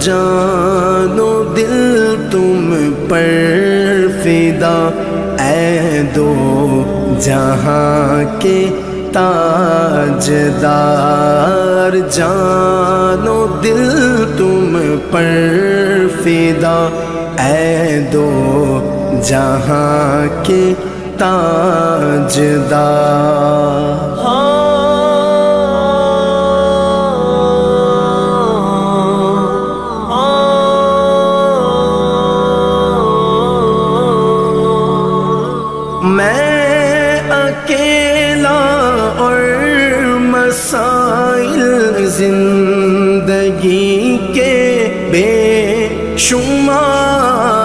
جان و دل تم پر فدا، اے دو جہاں کے تاجدار، جان و دل تم پر فدا، اے دو جہاں کے تاجدار۔ میں اکیلا اور مسائل زندگی کے بے شمار